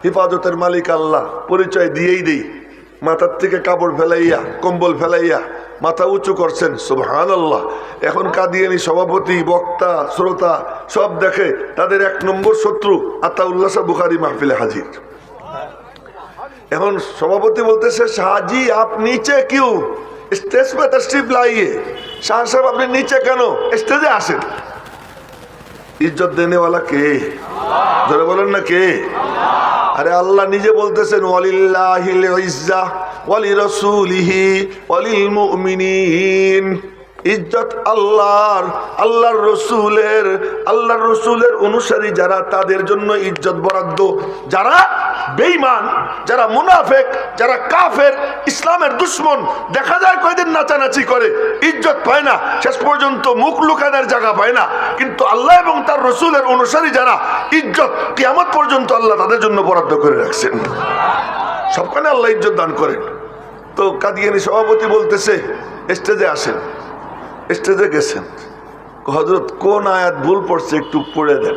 হিফাজতের মালিক আল্লাহ পরিচয় দিয়েই দেই। মাথার থেকে কাপড় ফেলাইয়া কম্বল ফেলাইয়া মাথা উঁচু করছেন, সুবহানাল্লাহ। এখন কাদিয়ানী সভাপতি, বক্তা, শ্রোতা সব দেখে তাদের এক নম্বর শত্রু আতাউল্লাহ শাহ বুখারী মাহফিলে হাজির। এখন সভাপতি বলতেছে, শাহজি আপ নিচে কিউ, স্টেজ পে তশরিফ লাইয়ে। শাহ সাহেব আপনি নিচে কেন, স্টেজে আসেন। ইজ্জত দেনেওয়ালা কে? ধরে বলেন না কে? আরে আল্লাহ নিজে বলতেছেন, ওয়ালিল্লাহিল ইজ্জাহ ওয়ালিরাসূলিহি ওয়ালিল মুমিনিন। ইজ্জত আল্লাহর, আল্লাহর রসুলের অনুসারী যারা তাদের জন্য ইজ্জত বরাদ্দ। যারা বেঈমান, যারা মুনাফিক, যারা কাফের, ইসলামের দুশমন, দেখা যায় কয়দিন নাচানাচি করে, ইজ্জত পায় না, শেষ পর্যন্ত মুখ লুকানোর জায়গা পায় না। কিন্তু আল্লাহ এবং তার রসুলের অনুসারী যারা, ইজ্জত কিয়ামত পর্যন্ত আল্লাহ তাদের জন্য বরাদ্দ করে রাখছেন। সবখানে আল্লাহ ইজ্জত দান করেন। তো কাদিয়ানী সভাপতি বলতেছে, স্টেজে আসেন। স্টেজে গেছেন, হযরত কোন আয়াত ভুল পড়ছে একটু পড়ে দেন।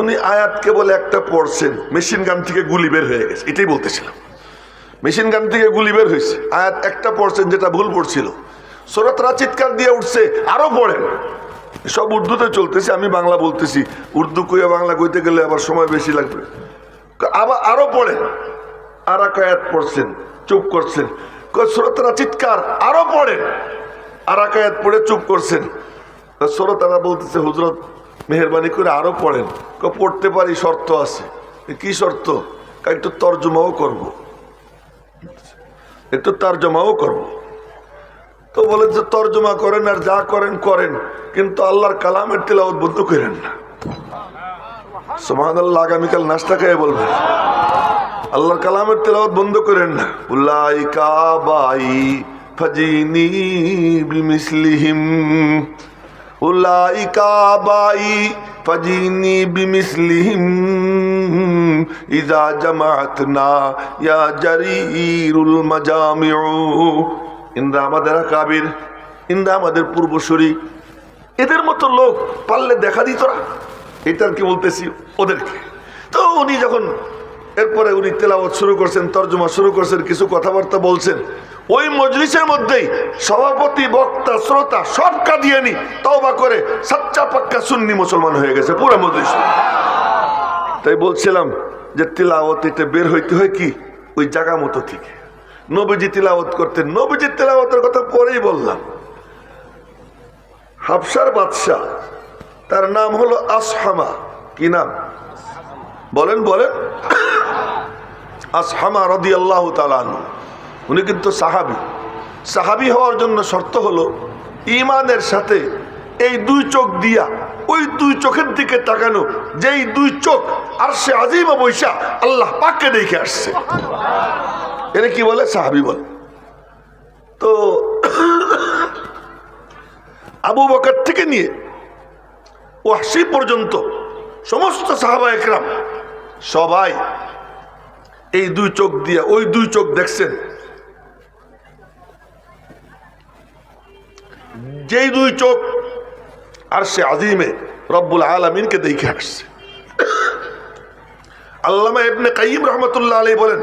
উনি আয়াত কেবল একটা পড়ছেন, মেশিন গান থেকে গুলি বের হয়ে গেছে, এটাই বলতেছিলাম। মেশিন গান থেকে গুলি বের হয়েছে, আয়াত একটা পড়ছেন যেটা ভুল পড়ছিল। শ্রোতারা চিৎকার দিয়ে উঠছে, আরো পড়েন। সব উর্দুতে চলতেছে, আমি বাংলা বলতেছি। উর্দু কইয়া বাংলা কইতে গেলে আবার সময় বেশি লাগবে। আবার আরো পড়েন। আর এক আয়াত পড়ছেন, চুপ করছেন। শ্রোতারা চিৎকার, আরো পড়েন। আর এক আয়াত পড়ে চুপ করছেন। শ্রোতারা বলতেছে, হুজরত মেহরবানি করে আরো পড়েন। পড়তে পারি, শর্ত আছে। কি শর্ত? একটু তর্জমাও করব, একটু তর্জমাও করব। তো বলে যে তর্জমা করেন আর যা করেন করেন, কিন্তু আল্লাহর কালামের তিলাওয়াত বন্ধ করেন না। সুবহানাল্লাহ, আগামীকাল নাস্তা খেয়ে বলবেন, আল্লাহর কালামের তিলাওয়াত বন্ধ করেন না। উলাইকা বাই ফাজিনি বিমিসলিহিম, উলাইকা বাই ফাজিনি বিমিসলিহিম ইযা জামাআতনা ইয়া জারিরুল মাজামিউ। ইনরা আমাদের আকাবির, ইনরা আমাদের পূর্বসূরি, এদের মতো লোক পারলে দেখা দিত না। এটার কি বলতেছি, ওদেরকে। তো উনি যখন এরপরে উনি তেলাওয়াত শুরু করছেন, তর্জমা শুরু করছেন, কিছু কথাবার্তা বলছেন, ওই মজলিসের মধ্যেই সভাপতি, বক্তা, শ্রোতা সব কাদিয়ানী তওবা করে সাচ্চা পাক্কা সুন্নি মুসলমান হয়ে গেছে পুরো মজলিস। তাই বলছিলাম যে তিলাওয়াত এটা বের হইতে হয় কি ওই জায়গা মতো থেকে। নবীজি তিলাওয়াত করতেন, নবীজির তিলাওয়াতের কথা পরেই বললাম। হাবশার বাদশা, তার নাম হলো আসহামা। কি নাম বলেন? বলেন। আসহামা রাদিয়াল্লাহু তাআলা আনহু, উনি কিন্তু সাহাবী। সাহাবী হওয়ার জন্য শর্ত হলো ঈমানের সাথে এই দুই চোখ দিয়া ওই দুই চোখের দিকে তাকানো, যেই দুই চোখ আরশে আজিমে বৈশা আল্লাহ পাককে দেখে আসছে, এরা কি বলে? সাহাবী বলে। তো আবু বকর থেকে নিয়ে ওয়াহশী পর্যন্ত সমস্ত সাহাবা একরাম সবাই এই দুই চোখ দিয়া ওই দুই চোখ দেখছেন, যেই দুই চোখ আরশে আজিমে রব্বুল আলামিনকে দেখে আসছে। আল্লামা ইবনে কাইয়িম রাহমাতুল্লাহ আলাইহি বলেন,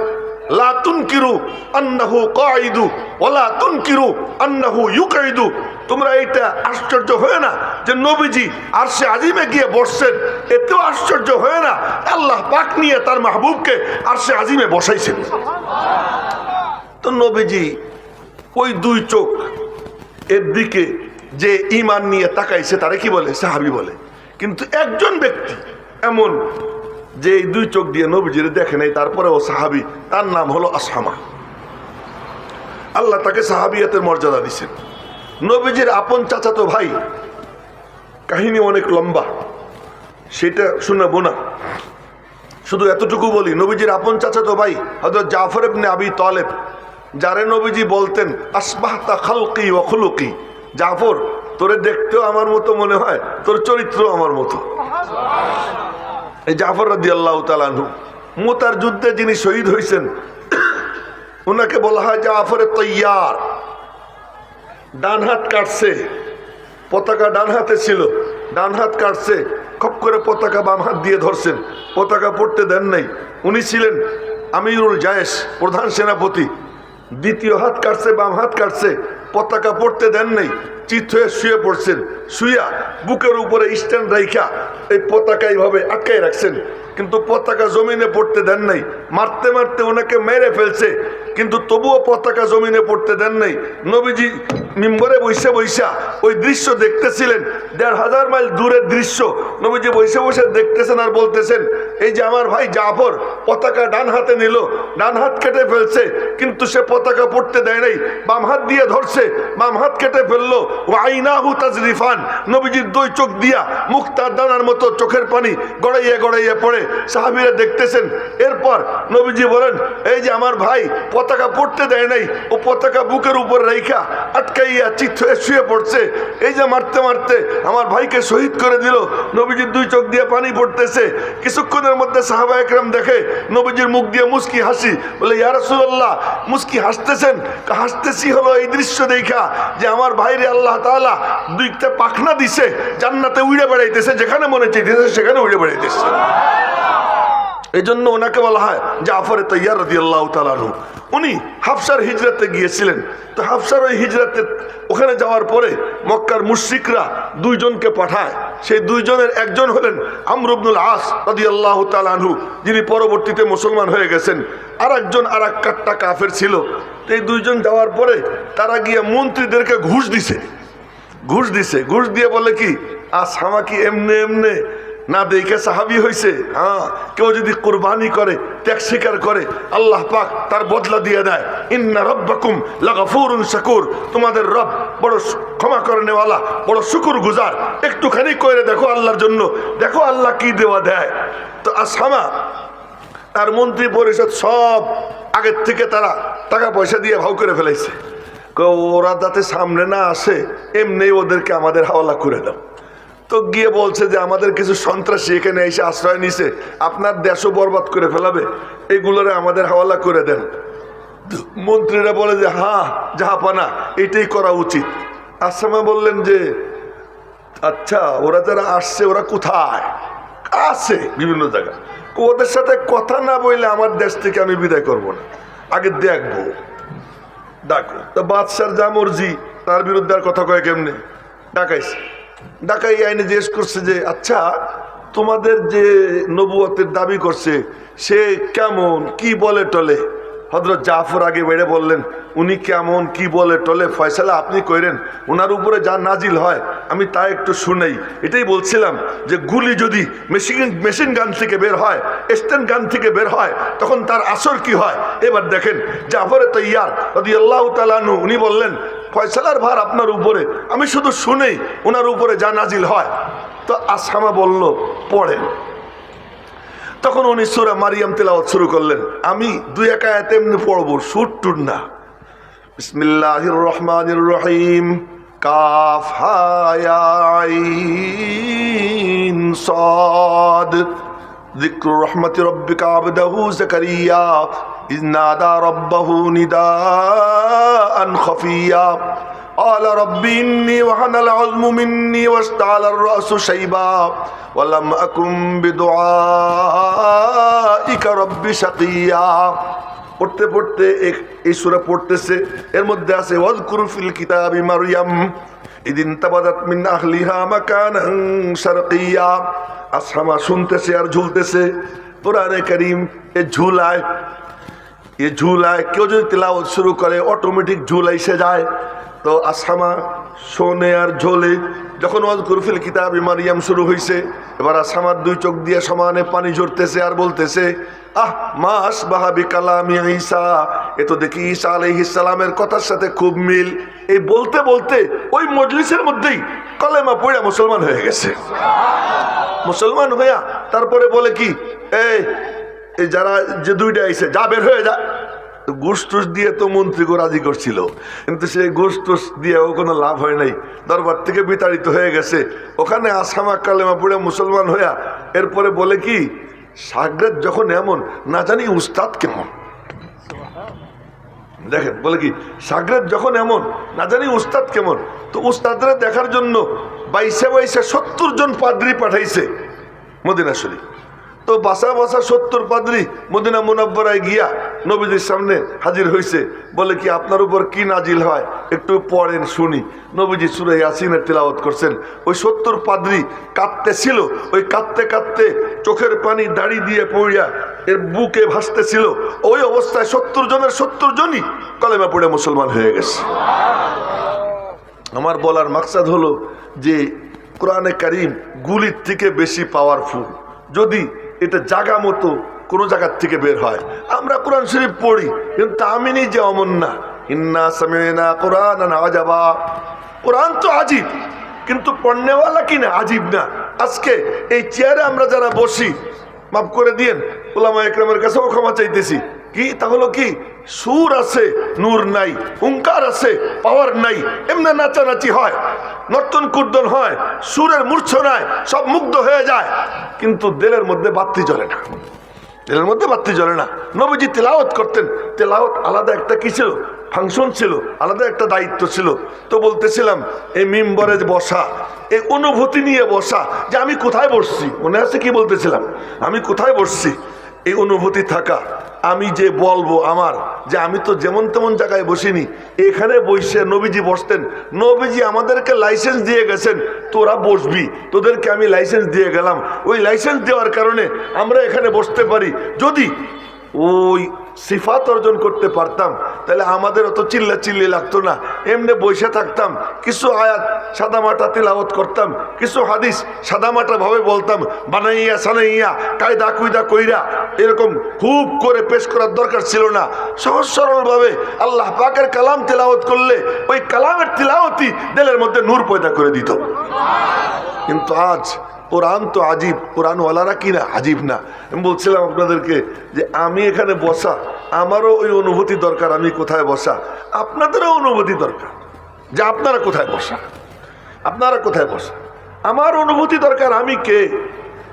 লা তুনকিরু আন্নাহু কাঈদু ওয়ালা তুনকিরু আন্নাহু ইউকাঈদু। তোমরা এইটা আশ্চর্য হয় না যে নবীজি আরশে আজিমে গিয়ে বসছেন, এতেও আশ্চর্য হয় না আল্লাহ পাক নিয়ে তার মাহবুবকে আরশে আজিমে বসাইছেন। তো নবীজি ওই দুই চোখ এর দিকে যে ঈমান নিয়ে তাকাইছে তারে কি বলে? সাহাবী বলে। কিন্তু একজন ব্যক্তি এমন যে এই দুই চোখ দিয়ে নবীজিরে দেখে নাই, তারপরেও সাহাবী, তার নাম হলো আসহামা। আল্লাহ তাকে সাহাবিয়াতের মর্যাদা দিচ্ছেন। নবীজির আপন চাচাতো ভাই, কাহিনী অনেক লম্বা, সেটা শোনাবো না, শুধু এতটুকু বলি। নবীজির আপন চাচাতো ভাই হযরত জাফর ইবনে আবি তালেব, যারে নবীজি বলতেন আসবাহতা খালকি ওয়া খুলুকি, জাফর তোরে দেখতেও আমার মতো মনে হয়, তোর চরিত্র আমার মতো। এই জাফর রাদিয়াল্লাহু তাআলা আনহু মুতার যুদ্ধে যিনি শহীদ হয়েছেন, ওনাকে বলা হয় জাফরে তৈয়ার। ডান হাত কাটছে, পতাকা ডান হাতে ছিল, ডান হাত কাটছে, খপ করে পতাকা বাম হাত দিয়ে ধরছেন, পতাকা পড়তে দেন নাই। উনি ছিলেন আমিরুল জায়েশ, প্রধান সেনাপতি। দ্বিতীয় হাত কাটছে, বাম হাত কাটছে, পতাকা পড়তে দেন নাই। চিত হয়ে শুয়ে পড়ছেন, শুয়া বুকের উপরে স্ট্যান্ড রাইখা এই পতাকা এইভাবে আটকাই রাখছেন, কিন্তু পতাকা জমিনে পড়তে দেন নাই। মারতে মারতে ওনাকে মেরে ফেলছে, কিন্তু তবুও পতাকা জমিনে পড়তে দেন নাই। নবীজি মিম্বরে বৈশা বৈশা ওই দৃশ্য দেখতেছিলেন, ১,৫০০ মাইল দূরের দৃশ্য। নবীজি বসে বসে দেখতেছেন আর বলতেছেন, এই যে আমার ভাই জাফর পতাকা ডান হাতে নিল, ডান হাত কেটে ফেলছে, কিন্তু সে পতাকা পড়তে দেয় নাই, বাম হাত দিয়ে ধরছে, বাম হাত কেটে ফেললো। ওয়াইনাহু তাজরিফান, নবীজির দুই চোখ দিয়া মুক্তার দানার মতো চোখের পানি গড়াইয়া গড়াইয়া পড়ে। সাহাবীরা দেখতেছেন। এরপর নবীজি বলেন, এই যে আমার ভাই পতাকা পড়তে দেয় নাই, ও পতাকা বুকের উপর রাইখা আটকাইয়া চিত হয়ে শুয়ে পড়ছে। এই যে মারতে মারতে আমার ভাইকে শহীদ করে দিল। নবীজির দুই চোখ দিয়ে পানি পড়তেছে। কিছুক্ষণের মধ্যে সাহাবা একরাম দেখে নবীজির মুখ দিয়ে মুস্কি হাসি। বলে, ইয়া রাসূলুল্লাহ, মুস্কি হাসতেছেন? হাসতেছি হলো এই দৃশ্য দেখা যে আমার ভাইরে আল্লাহ তাআলা দুইটা পাখনা দিছে, জান্নাতে উড়ে বেড়াইতেছে, যেখানে মনে চাইতেছে সেখানে উড়ে বেড়াইতেছে। এই জন্য ওনাকে বলা হয় জাফরে তাইয়ার রাদিয়াল্লাহু তাআলা আনহু। উনি হাফসার হিজরাতে গিয়েছিলেন। তো হাফসার ওই হিজরাতে ওখানে যাওয়ার পরে মক্কার মুশরিকরা দুইজনকে পাঠায়। সেই দুইজনের একজন হলেন আমর ইবনুল আস রাদিয়াল্লাহু তাআলা আনহু, যিনি পরবর্তীতে মুসলমান হয়ে গেছেন। আর একজন আর এক কাট্টা কাফের ছিল। এই দুইজন যাওয়ার পরে তারা গিয়ে মন্ত্রীদেরকে ঘুষ দিছে। ঘুষ দিয়ে বলে কি, আসহামা কি এমনে এমনে না দেখে সাহাবি হয়েছে? হ্যাঁ, কেউ যদি কুরবানি করে, ত্যাগ স্বীকার করে, আল্লাহ পাক তার বদলা দিয়ে দেয়। ইন্না রাব্বাকুম লাগাফুরুন শাকুর, তোমাদের রব বড় ক্ষমা করেনেওয়ালা, বড় শুকর গুজার। একটুখানি করে দেখো আল্লাহর জন্য, দেখো আল্লাহ কি দেওয়া দেয়। তো আসহামা আর মন্ত্রী পরিষদ সব আগের থেকে তারা টাকা পয়সা দিয়ে ভাও করে ফেলাইছে। ওরা যাতে সামনে না আসে, এমনি ওদেরকে আমাদের হাওয়ালা করে দাও। তো গিয়ে বলছে যে আমাদের কিছু সন্ত্রাসী এখানে এসে আশ্রয় নিছে, আপনার দেশও বরবাদ করে ফেলাবে, এগুলোরে আমাদের হাওয়ালা করে দেন। মন্ত্রীরা বলে যে হ্যাঁ জাহাপানা, এটাই করা উচিত। আসামা বললেন যে আচ্ছা, ওরা যারা আসছে ওরা কোথায় আছে? বিভিন্ন জায়গায়। ওদের সাথে কথা না বললে আমার দেশ থেকে আমি বিদায় করব না, আগে দেখবো, ডাকো। তো বাদশার যা মর্জি, তার বিরুদ্ধে আর কথা কয় কেমনে? ডাকাইছে। ডাকাই আইনে জিজ্ঞেস করছে যে আচ্ছা, তোমাদের যে নবুয়তের দাবি করছে সে কেমন, কি বলে টলে? হযরত জাফর আগে বেড়ে বললেন, উনি কেমন কি বলে টলে ফয়সালা আপনি কইরেন, ওনার উপরে যা নাজিল হয় আমি তা একটু শুনেই। এটাই বলছিলাম যে গুলি যদি মেশিন গান থেকে বের হয়, স্ট্যান্ড গান থেকে বের হয়, তখন তার আসর কি হয়। এবার দেখেন জাফরে তাইয়ার রাদিয়াল্লাহু তাআলা আনহু, উনি বললেন ফয়সালার ভার আপনার উপরে, আমি শুধু শুনেই ওনার উপরে যা নাজিল হয়। তো আসহামা বলল পড়েন। তখন উনি সূরা মারিয়াম তেলাওয়াত শুরু করলেন। আমি দুই এক আয়াত এমনি পড়বো, সুর টুর না। বিসমিল্লাহির রহমানির রহিম। কাফ হা ইয়া আইন সাদ। যিকরু রাহমাতি রাব্বিকা আবদাহু যাকারিয়া ইয নাদা রাব্বাহু নিদাআন খাফিয়া। قال رب إني وهن العظم مني واشتعل الرأس شيبا ولم أكن بدعائك رب شقيا। পড়তে পড়তে এই সূরা পড়তেছে। এর মধ্যে আছে ওয়াজকুর ফিল কিতাবি মারইয়াম ইদিন তাবাদাত মিন আহলিহা মাকানান শারকিয়া। আসহামা শুনতেছে আর ঝুলতেছে। কোরআনে কারীম এই ঝুলায় কেউ যদি তেলাওয়াত শুরু করে অটোমেটিক ঝুল এসে যায়। তো আসহামা শোনে আর ঝোলে। যখন ওয়াজকুর ফিল কিতাবি মারইয়াম শুরু হয়েছে, এবার আসহামার দুই চোখ দিয়ে সমানে পানি ঝরতেছে আর বলতেছে, আহ মা আসবাহা বিকালামি ঈসা, এ তো দেখি ঈসা আলাইহিস সালামের কথার সাথে খুব মিল। এই বলতে বলতে ওই মজলিসের মধ্যেই কলেমা পড়ে মুসলমান হয়ে গেছে। মুসলমান হইয়া তারপরে বলে কি, এই যারা যে দুইটা আইছে যা বের হয়ে যা। ঘুষ টুস দিয়ে তো মন্ত্রীকে রাজি করছিল, কিন্তু সেই ঘুষ টুস দিয়েও কোনো লাভ হয় নাই, দরবার থেকে বিতাড়িত হয়ে গেছে। ওখানে আসহামা কালেমা পড়ে মুসলমান হইয়া এরপরে বলে কি, সাগরেদ যখন এমন, না জানি উস্তাদ কেমন। দেখেন বলে কি, সাগরেদ যখন এমন, না জানি উস্তাদ কেমন। তো উস্তাদরা দেখার জন্য 22 70 জন পাদ্রী পাঠাইছে। মদিনা শরীফ। তো বাসা বাসা 70 পাদ্রী মদিনা মুনাব্বরায় গিয়া নবীজির সামনে হাজির হয়েছে। বলে কি আপনার উপর কি নাজিল হয় একটু পড়েন শুনি। নবীজি সূরা ইয়াসিনের তিলাওয়াত করছেন। ওই 70 পাদ্রী কাঁদতেছিল। ওই কাঁদতে কাঁদতে চোখের পানি দাড়ি দিয়ে পড়িয়া এর বুকে ভাসতেছিল। ওই অবস্থায় 70 জনের 70 জনই কলেমা পড়ে মুসলমান হয়ে গেছে। আমার বলার মাকসাদ হলো যে কোরআনে কারীম গুলির থেকে বেশি পাওয়ারফুল যদি এটা জায়গা মতো কোনো জায়গার থেকে বের হয়। আমরা কোরআন শরীফ পড়ি কিন্তু আমি নিজে অমন না। ইন্না সামি'না কুরআনান আজাবা, কোরআন তো আজীব কিন্তু পড়নেওয়ালা কিনা আজীব না। আজকে এই চেয়ারে আমরা যারা বসি, মাফ করে দিয়েন, উলামা একরামের কাছেও ক্ষমা চাইতেছি, কি তাহলে কি সুর আছে নূর নাই, হুঙ্কার আছে পাওয়ার নাই, এমনি নাচানাচি হয়, নর্তন কুর্দন হয়, সুরের মূর্ছনায় সব মুগ্ধ হয়ে যায়, কিন্তু দিলের মধ্যে বাতি জ্বলে না। দিলের মধ্যে বাতি জ্বলে না। নবীজি তেলাওয়াত করতেন, তেলাওয়াত আলাদা একটা কি ছিল, ফাংশন ছিল, আলাদা একটা দায়িত্ব ছিল। তো বলতেছিলাম এই মিম্বরে বসা, এই অনুভূতি নিয়ে বসা যে আমি কোথায় বসছি, মনে আছে কি বলতেছিলাম, আমি কোথায় বসছি, এই অনুভূতি থাকা। আমি যে বলবো আমার যে আমি তো যেমন তেমন জায়গায় বসিনি, এখানে বসে নবীজি বসতেন। নবীজি আমাদেরকে লাইসেন্স দিয়ে গেছেন, তোরা বসবি, তোদেরকে আমি লাইসেন্স দিয়ে গেলাম। ওই লাইসেন্স দেওয়ার কারণে আমরা এখানে বসতে পারি। যদি ওই সিফাত অর্জন করতে পারতাম তাহলে আমাদের অত চিল্লা চিল্লি লাগতো না, এমনি বসে থাকতাম, কিছু আয়াত সাদামাটা তিলাওয়াত করতাম, কিছু হাদিস সাদামাটা ভাবে বলতাম, বানাইয়া সানাইয়া কায়দা কুয়দা কইরা এরকম খুব করে পেশ করার দরকার ছিল না। সহজ সরলভাবে আল্লাহ পাকের কালাম তিলাওয়াত করলে ওই কালামের তিলাওয়াতই দিলের মধ্যে নূর পয়দা করে দিত। কিন্তু আজ কোরআন তো আজীব, কোরআনওয়ালারা কিনা আজীব না। আমি বলছিলাম আপনাদেরকে যে আমি এখানে বসা, আমারও ওই অনুভূতি দরকার, আমি কোথায় বসা, আপনাদেরও অনুভূতি দরকার যে আপনারা কোথায় বসা, আপনারা কোথায় বসা। আমার অনুভূতি দরকার আমি কে,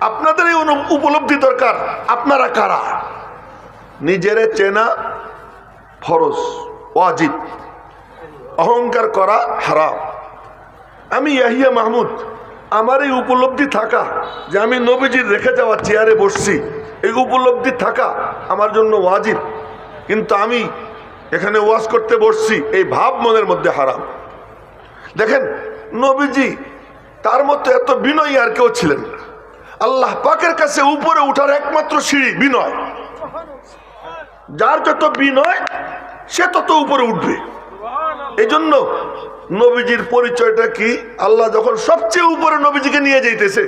আপনাদের এই উপলব্ধি দরকার আপনারা কারা। নিজেরে চেনা ফরজ ওয়াজিব, অহংকার করা হারাম। আমি ইয়াহিয়া মাহমুদ, আমার এই উপলব্ধি থাকা যে আমি নবীজির রেখে যাওয়া চেয়ারে বসছি, এই উপলব্ধি থাকা আমার জন্য ওয়াজিব। কিন্তু আমি এখানে ওয়াজ করতে বসছি, এই ভাব মনের মধ্যে হারাম। দেখেন নবীজি তার মতো এত বিনয়ী আর কেউ ছিলেন না। আল্লাহ পাকের কাছে উপরে উঠার একমাত্র সিঁড়ি বিনয়। যার যত বিনয় সে তত উপরে উঠবে। এই জন্য নবীজির পরিচয়টা কি, আল্লাহ যখন সবচেয়ে উপরে নবীজিকে নিয়ে যাইতেছে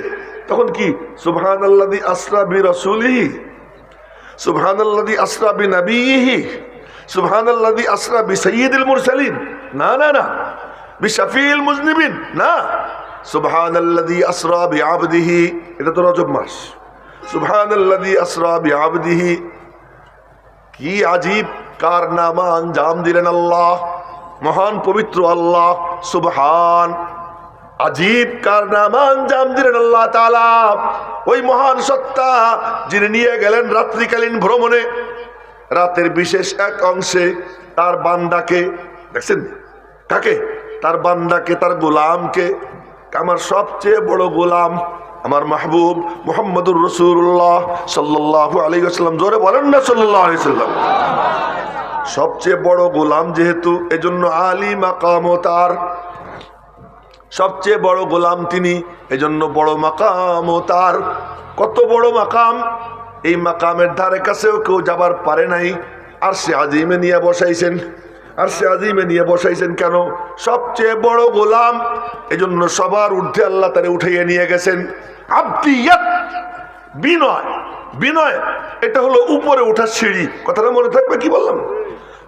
তখন কি সুবহানাল্লাযী আসরা বিরাসূলিহি, সুবহানাল্লাযী আসরা বিনবিয়িহি, সুবহানাল্লাযী আসরা বিসাইয়্যিদিল মুরসালিন, না না না, বিশাফিল মুজনিবিন না, সুবহানাল্লাযী আসরা বিআবদিহি, এটা তো রজব মাস, সুবহানাল্লাযী আসরা বিআবদিহি। কি আজীব কারনামা আঞ্জাম দিলেন আল্লাহ, মহান পবিত্র আল্লাহ, সুবহান, আজীব কারনামা আঞ্জাম দিলেন আল্লাহ তাআলা। ওই মহান সত্তা যিনি নিয়ে গেলেন রাত্রিকালীন ভ্রমণে, রাতের বিশেষ এক অংশে তার বান্দাকে, দেখছেন কাকে, তার বান্দাকে, তার গোলামকে, আমার সবচেয়ে বড় গোলাম আমার মাহবুব মুহাম্মদুর রাসূলুল্লাহ সাল্লাল্লাহু আলাইহি ওয়াসাল্লাম, জোরে বলেন না সাল্লাল্লাহু আলাইহি ওয়াসাল্লাম। সবচেয়ে বড় গোলাম যেহেতু, এজন্য আলী মাকাম তার, সবচেয়ে বড় গোলাম তিনি, এজন্য বড় মাকাম তার। কত বড় মাকাম, এই মাকামের ধারে কাছেও কেউ যাবার পারে নাই। আরশে আজিমে নিয়ে বসাইছেন, আরশে আজিমে নিয়ে বসাইছেন কেন, সবচেয়ে বড় গোলাম, এজন্য সবার ঊর্ধ্বে আল্লাহ তারে উঠাইয়ে নিয়ে গেছেন। আবদিয়াত, বিনয়, বিনয় এটা হলো উপরে ওঠার সিঁড়ি। কথাটা মনে থাকবে, কি বললাম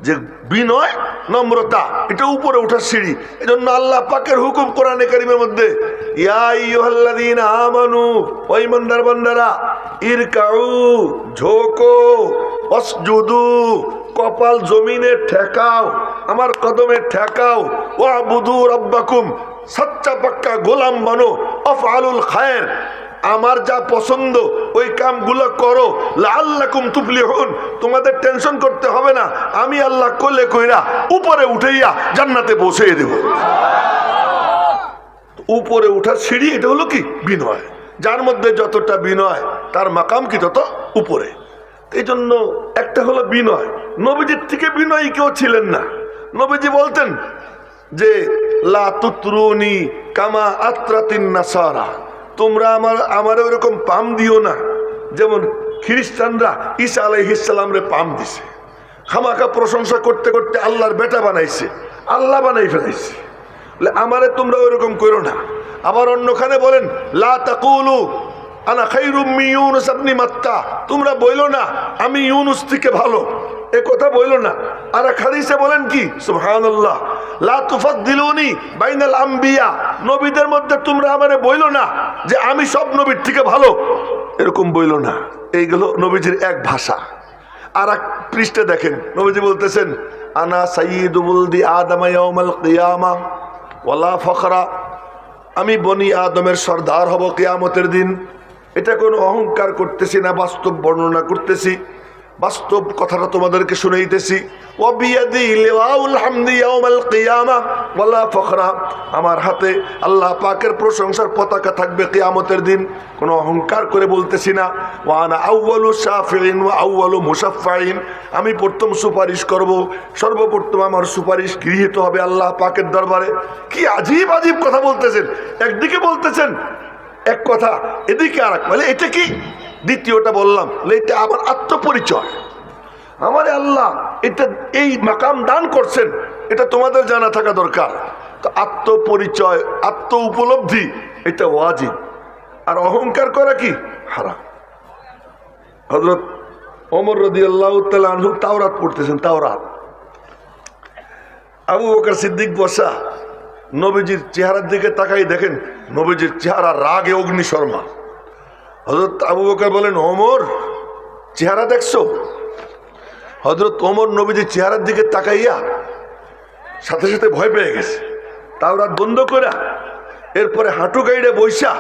যে বিনয় নম্রতা এটা উপরে ওঠার সিঁড়ি। এজন্য আল্লাহ পাকের হুকুম কোরআনে কারীমের মধ্যে, ইয়া আইয়ুহাল্লাযীনা আমানু, ও ঈমানদার বান্দারা, ইরকাউ, ঝোঁকো, ওয়াসজুদু, কপাল জমিনে ঠেকাও, আমার কদমে ঠেকাও, ওয়াবুদু রাব্বাকুম, সচ্চা পাক্কা গোলাম বানো, আফআলুল খায়র, আমার যা পছন্দ ওই কামগুলো করো, লাআল্লাকুম তুফলিহুন, তোমাদের টেনশন করতে হবে না, আমি আল্লাহ কোলে কইরা উপরে উঠাইয়া জান্নাতে পৌঁছে দেব। উপরে উঠার সিঁড়ি এটা হলো কি বিনয়। যার মধ্যে যতটা বিনয় তার মাকাম কি তত উপরে। এই জন্য একটা হলো বিনয়, নবীজির থেকে বিনয়ী কেউ ছিলেন না। নবীজি বলতেন যে লা তুতরুনি কামা আত্রাতিন নাসারা, তোমরা আমার ওরকম পাম দিও না যেমন খ্রিস্টানরা ঈসা আলাইহিস সালামরে পাম দিছে। খামাখা প্রশংসা করতে করতে আল্লাহর বেটা বানাইছে, আল্লাহ বানাই ফেলাইছে। আমারে তোমরা ওইরকম করো না। আবার অন্যখানে বলেন লা তাকুলু আনা খায়রুম মিন ইউনুস ইবনে মাত্তা, তোমরা বইলো না আমি ইউনুস থেকে ভালো, এ কথা বইলো না। আর এক হাদিসে বলেন কি সুবহানাল্লাহ, লা তুফাদ্দিলুনি বাইনাল আম্বিয়া, নবীদের মধ্যে তোমরা আমারে বইলো না যে আমি সব নবীর থেকে ভালো, এরকম বইলো না। এইগুলো নবীজির এক ভাষা। আর এক পৃষ্ঠে দেখেন নবীজি বলতেছেন আনা সাইয়্যিদু ওয়ালদি আদম ইয়াউমাল কিয়ামা ওয়ালা ফখরা, আমি বনি আদমের সর্দার হব কিয়ামতের দিন। এটা কোনো অহংকার করতেছি না, বাস্তব বর্ণনা করতেছি, বাস্তব কথাটা তোমাদেরকে শুনাইতেছি। ওয়াবিয়াদি লিওয়াউল হামদি ইয়াউমাল কিয়ামা ওয়ালা ফখরা, আমার হাতে আল্লাহ পাকের প্রশংসার পতাকা থাকবে কিয়ামতের দিন, কোনো অহংকার করে বলতেছি না। ওয়া আনা আউয়ালু শাফিঈন ওয়া আউয়ালু মুশাফফাঈন, আমি প্রথম সুপারিশ করব, সর্বপ্রথম আমার সুপারিশ গৃহীত হবে আল্লাহ পাকের দরবারে। কি আজীব আজীব কথা বলতেছেন, একদিকে বলতেছেন এক কথা, এদিকে আর এক, বলে এটা কি? দ্বিতীয়টা বললাম এটা আমার আত্মপরিচয়, আমারে আল্লাহ এটা এই মাকাম দান করছেন, এটা তোমাদের জানা থাকা দরকার। তো আত্মপরিচয়, আত্ম উপলব্ধি এটা ওয়াজিব, আর অহংকার করা কি হারাম। হযরত ওমর রাদিয়াল্লাহু তাআলা আনহু তাওরাত পড়তেছেন, তাওরাত। আবু বকর সিদ্দিক বসা, নবীজির চেহারার দিকে তাকাই দেখেন নবীজির চেহারা রাগে অগ্নিশর্মা। হযরত আবু বকর বলেন ওমর চেহারা দেখছো? হযরত ওমর নবীজির চেহারার দিকে তাকাইয়া সাথে সাথে ভয় পেয়ে গেছে, তাওরাত বন্ধ করে এরপরে হাঁটু গাইড়ে বৈশা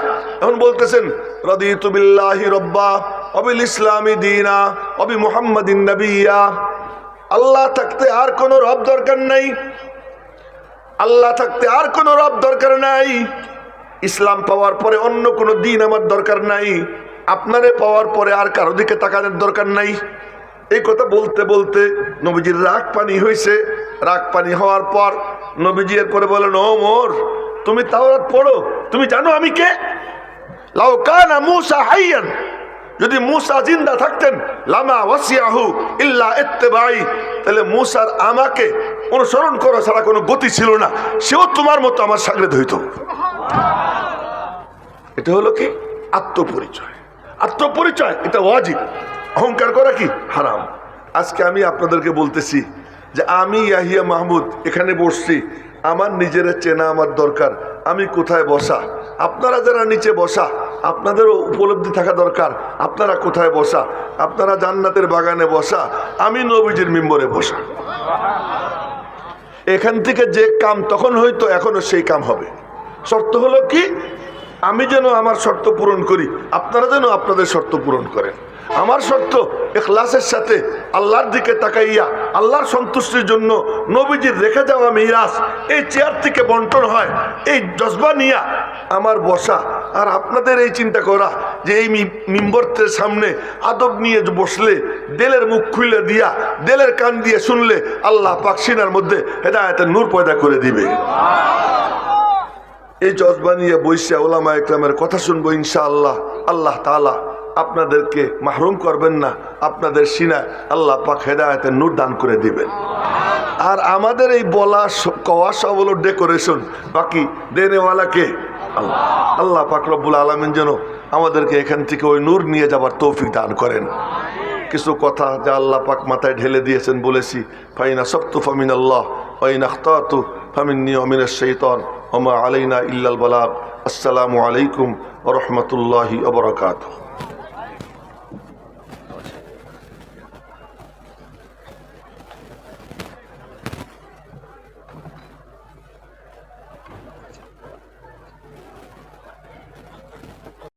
এখন বলতেছেন রাদিতু বিল্লাহি রাব্বা ওয়া বিল ইসলামি দীনা ওয়া বি মুহাম্মাদিন নাবিয়্যা, আল্লাহ থাকতে আর কোনো রব দরকার নাই, আল্লাহ থাকতে আর কোনো রব দরকার নাই, ইসলাম পাওয়ার পরে অন্য কোনো দিন আমার দরকার নাই, আপনারে পাওয়ার পরে আর কারো দিকে তাকানোর দরকার নাই। এই কথা বলতে বলতে নবীজির রাগ পানি হয়েছে। রাগ পানি হওয়ার পর নবীজি এরপরে বলেন ওমর তুমি তাওরাত পড়ো, তুমি জানো আমি কে? লাউ কানা মূসা হাইয়ান, যদি মূসা জিন্দা থাকতেন লামা ওয়াসিয়াহু ইল্লা ইত্তিবাই, তাহলে মূসার আমাকে অনুসরণ করা ছাড়া কোনো গতি ছিল না, সেও তোমার মতো আমার শাগরেদ হইত। এটা হলো কি আত্মপরিচয়। আত্মপরিচয় এটা ওয়াজিব, অহংকার করা কি হারাম। আজকে আমি আপনাদেরকে বলতেছি যে আমি ইয়াহিয়া মাহমুদ এখানে বসছি, আমার নিজের চেনা আমার দরকার, আমি কোথায় বসা। আপনারা যারা নিচে বসা আপনাদেরও উপলব্ধি থাকা দরকার আপনারা কোথায় বসা। আপনারা জান্নাতের বাগানে বসা, আমি নবীজির মিম্বরে বসা। এখান থেকে যে কাম তখন হয়তো এখনো সেই কাম হবে। শর্ত হলো কি আমি যেন আমার শর্ত পূরণ করি, আপনারা যেন আপনাদের শর্ত পূরণ করেন। আমার শর্ত ইখলাসের সাথে আল্লাহর দিকে তাকাইয়া আল্লাহর সন্তুষ্টির জন্য নবীজির রেখে যাওয়া মিরাস এই চেয়ার থেকে বন্টন হয়, এই জজবা নিয়া আমার বসা। আর আপনাদের এই চিন্তা করা যে এই মিম্বরের সামনে আদব নিয়ে বসলে দেলের মুখ খুলে দিয়া দেলের কান দিয়ে শুনলে আল্লাহ পাক সিনার মধ্যে হেদায়েতের নূর পয়দা করে দিবে। এই জজবা নিয়ে বৈশা ওলামা ইকরামের কথা শুনবো ইনশাআল্লাহ। আল্লাহ তাআলা আপনাদেরকে মাহরুম করবেন না, আপনাদের সিনায় আল্লাহ পাক হেদায়েতের নূর দান করে দিবেন। আর আমাদের এই বলা কওয়া সব হলো ডেকোরেশন, বাকি দেনেওয়ালা কে? আল্লাহ। আল্লাহ পাক রব্বুল আলামিন যেন আমাদেরকে এখান থেকে ওই নূর নিয়ে যাবার তৌফিক দান করেন। কিছু কথা যা আল্লাহ পাক মাথায় ঢেলে দিয়েছেন বলেছি। ফাইনা সাবতু ফামিনাল্লাহ ওয়া ইন আখতাতু ফামিন্নী ওয়া মিনাশ শাইতান ওয়া মা আলাইনা ইল্লাল বালাগ। আসসালামু আলাইকুম ওয়া রাহমাতুল্লাহি ওয়া বারাকাতুহু।